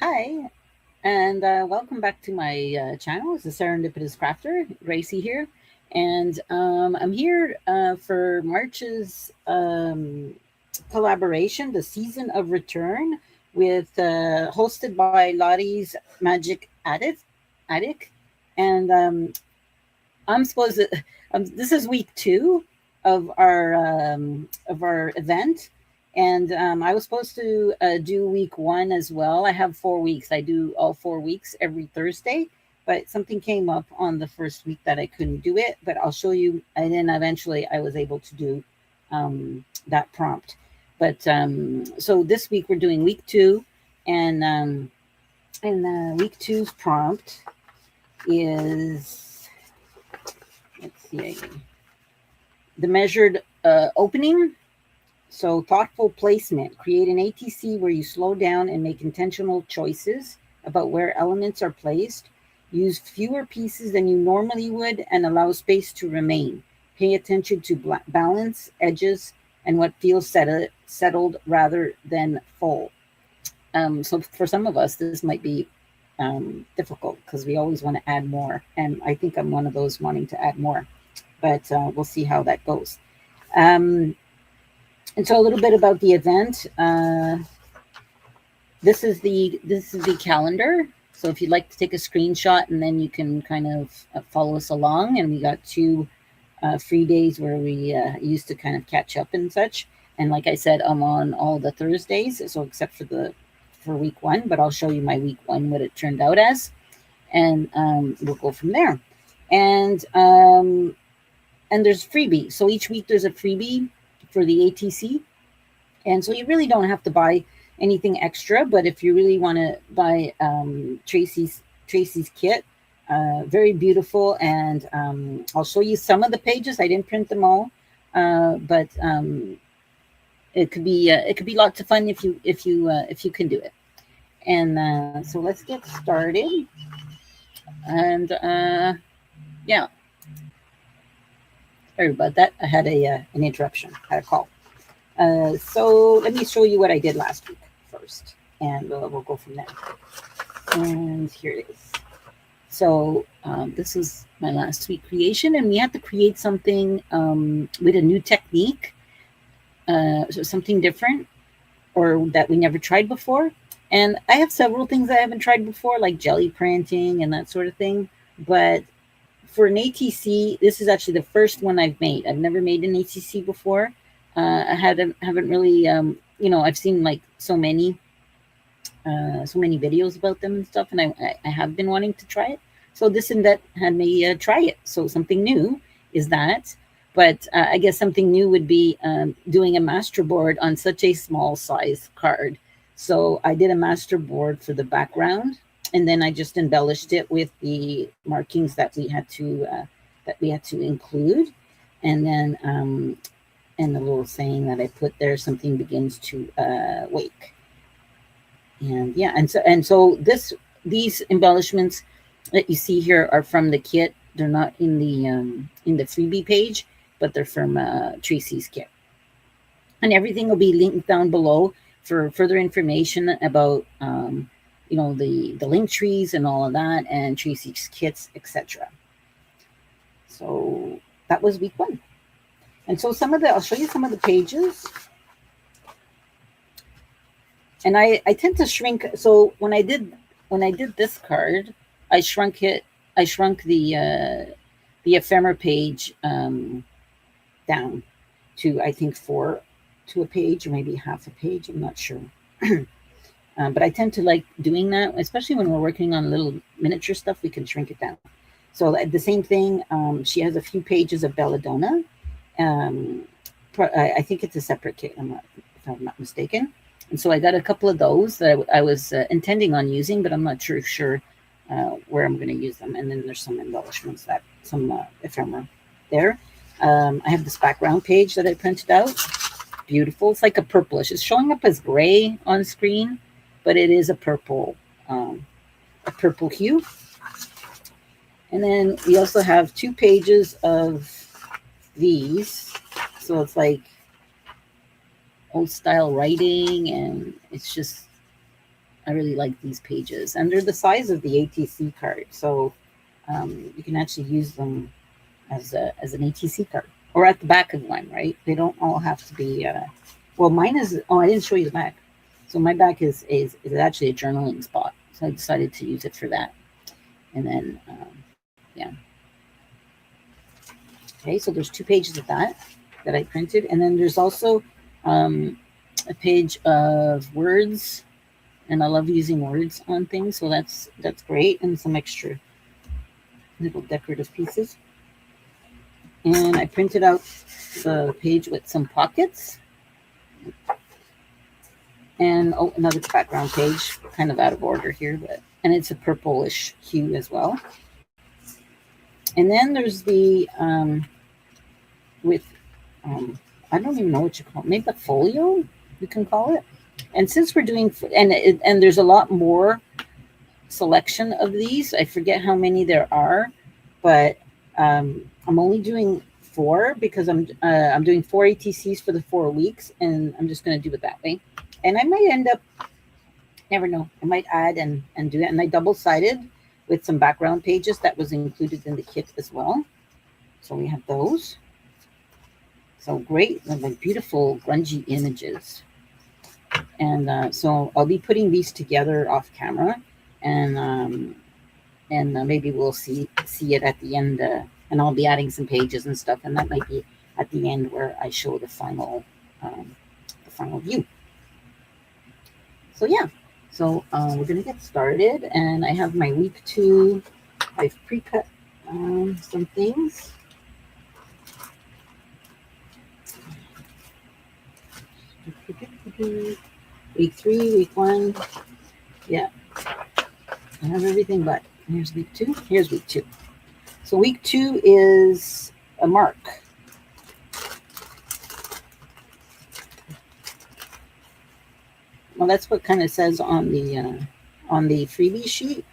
Hi, and welcome back to my channel. It's the Serendipitous Crafter, Tracy here. And I'm here for March's collaboration, the Season of Return, with hosted by Lottie's Magic Attic. And I'm supposed to, this is week two of our event, and I was supposed to do week one as well. I have 4 weeks. I do all 4 weeks every Thursday, but something came up on the first week that I couldn't do it. But I'll show you, and then eventually I was able to do that prompt. But so this week we're doing week two, and week two's prompt is, let's see, the measured opening. So thoughtful placement. Create an ATC where you slow down and make intentional choices about where elements are placed. Use fewer pieces than you normally would and allow space to remain. Pay attention to balance, edges, and what feels settled rather than full. So for some of us, this might be difficult because we always want to add more. And I think I'm one of those wanting to add more, but we'll see how that goes. And so a little bit about the event. This is the calendar. So if you'd like to take a screenshot, and then you can kind of follow us along. And we got two free days where we used to kind of catch up and such. And like I said, I'm on all the Thursdays, so except for week one. But I'll show you my week one, what it turned out as, and we'll go from there. And there's freebie. So each week there's a freebie for the ATC. And so you really don't have to buy anything extra, but if you really want to buy Tracy's kit, very beautiful. And I'll show you some of the pages. I didn't print them all, but it could be lots of fun if you can do it. And so let's get started. And yeah. Sorry about that. I had an interruption. I had a call. So let me show you what I did last week first, and we'll go from there. And here it is. So this is my last week creation, and we had to create something with a new technique, so something different or that we never tried before. And I have several things I haven't tried before, like jelly printing and that sort of thing. But for an ATC, this is actually the first one I've made. I've never made an ATC before. I haven't really, I've seen like so many videos about them and stuff, and I have been wanting to try it. So this event had me try it. So something new is that, but I guess something new would be doing a master board on such a small size card. So I did a master board for the background, and then I just embellished it with the markings that we had to include, and then and the little saying that I put there, something begins to wake. And yeah, and so these embellishments that you see here are from the kit. They're not in the freebie page, but they're from Tracy's kit. And everything will be linked down below for further information about the link trees and all of that, and Tracy's kits, etc. So that was week one. And so I'll show you some of the pages. And I tend to shrink. So when I did this card, I shrunk the ephemera page down to, I think, 4 to a page, or maybe half a page. I'm not sure. But I tend to like doing that, especially when we're working on little miniature stuff. We can shrink it down. So the same thing. She has a few pages of Belladonna. I think it's a separate kit, if I'm not mistaken. And so I got a couple of those that I was intending on using, but I'm not sure where I'm going to use them. And then there's some embellishments, some ephemera there. I have this background page that I printed out. Beautiful. It's like a purplish. It's showing up as gray on screen, but it is a purple hue. And then we also have 2 pages of these. So it's like old style writing, and it's just I really like these pages, and they're the size of the ATC card, so you can actually use them as an ATC card or at the back of one, right? They don't all have to be. Well, mine is. Oh, I didn't show you the back. So my back is actually a journaling spot, so I decided to use it for that. And then, yeah. Okay, so there's 2 pages of that I printed, and then there's also a page of words, and I love using words on things, so that's great, and some extra little decorative pieces. And I printed out the page with some pockets, and oh, another background page, kind of out of order here, and it's a purplish hue as well. And then there's the with I don't even know what you call it, maybe a folio you can call it. And since we're doing, and there's a lot more selection of these, I forget how many there are, but I'm only doing 4 because I'm doing 4 ATCs for the 4 weeks, and I'm just going to do it that way. And I might end up, never know, I might add and do it. And I double-sided with some background pages that was included in the kit as well. So we have those. So great, like beautiful grungy images. And so I'll be putting these together off camera, and maybe we'll see it at the end, and I'll be adding some pages and stuff, and that might be at the end where I show the final view. So yeah, so we're gonna get started, and I have my week 2. I've pre-cut some things. Week 3, week 1, yeah. I have everything, but here's week 2. Here's week 2. So week 2 is a mark. Well, that's what kind of says on the freebie sheet.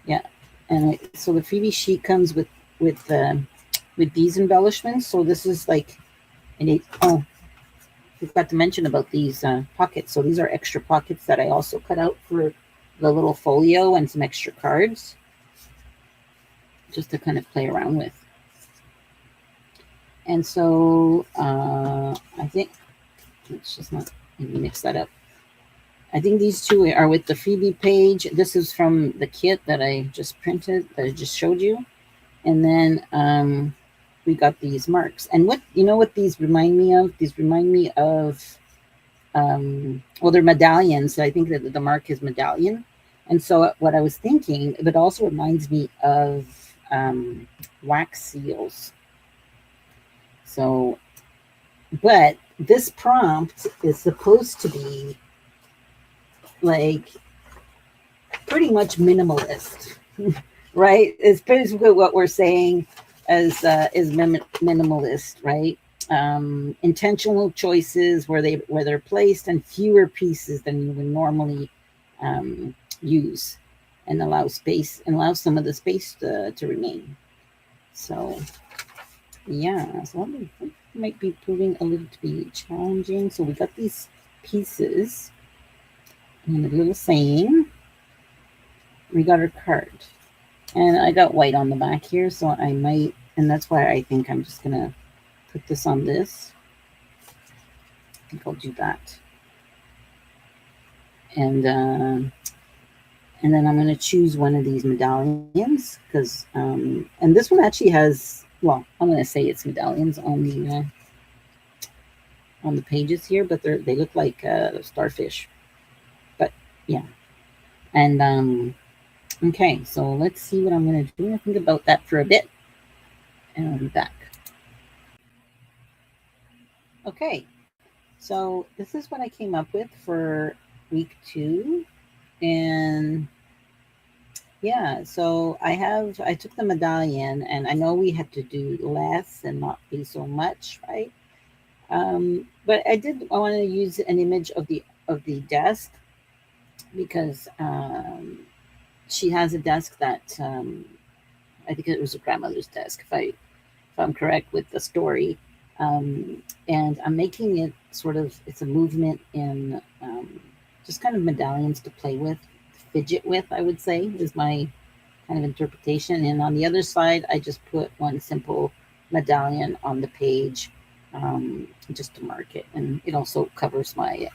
Yeah, and so the freebie sheet comes with these embellishments. So this is like oh, forgot to mention about these pockets. So these are extra pockets that I also cut out for the little folio and some extra cards, just to kind of play around with. And so I think, let's just not mix that up. I think these 2 are with the freebie page. This is from the kit that I just printed, that I just showed you. And then we got these marks. And what these remind me of? These remind me of, well, they're medallions. So I think that the mark is medallion. And so what I was thinking, it also reminds me of wax seals. So, but this prompt is supposed to be like pretty much minimalist, right? It's basically what we're saying is minimalist, right? Intentional choices where they're placed, and fewer pieces than you would normally use, and allow some of the space to remain. So yeah, so I think it might be proving a little to be challenging. So we got these pieces and a little saying. We got our card, and I got white on the back here, so I might, and that's why I think I'm just gonna put this on this. I think I'll do that. And then I'm going to choose one of these medallions, because and this one actually has, well, I'm going to say it's medallions on the pages here, but they look like starfish. But yeah, and okay, so let's see what I'm going to do. I think about that for a bit, and I'll be back. Okay, so this is what I came up with for week 2. And yeah, so I took the medallion, and I know we had to do less and not be so much, right? But I want to use an image of the desk, because she has a desk that I think it was a grandmother's desk, if I'm correct with the story. And I'm making it sort of, it's a movement in just kind of medallions to play with, fidget with, I would say, is my kind of interpretation. And on the other side, I just put one simple medallion on the page, just to mark it. And it also covers my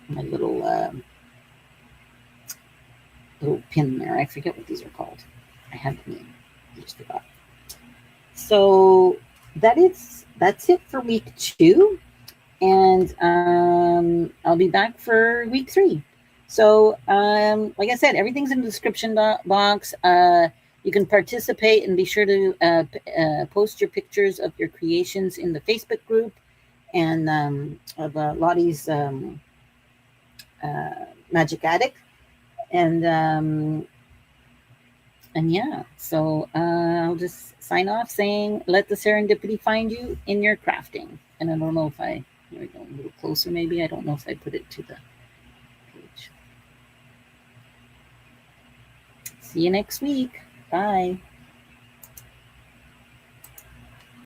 my little pin there. I forget what these are called. I have the name. I just forgot. So that's it for week 2. And I'll be back for week 3. So like I said, everything's in the description box. You can participate and be sure to post your pictures of your creations in the Facebook group and of Lottie's Magic Attic. And yeah, so I'll just sign off saying, let the serendipity find you in your crafting. And I don't know if here we go, a little closer maybe. I don't know if I put it to the page. See you next week. Bye.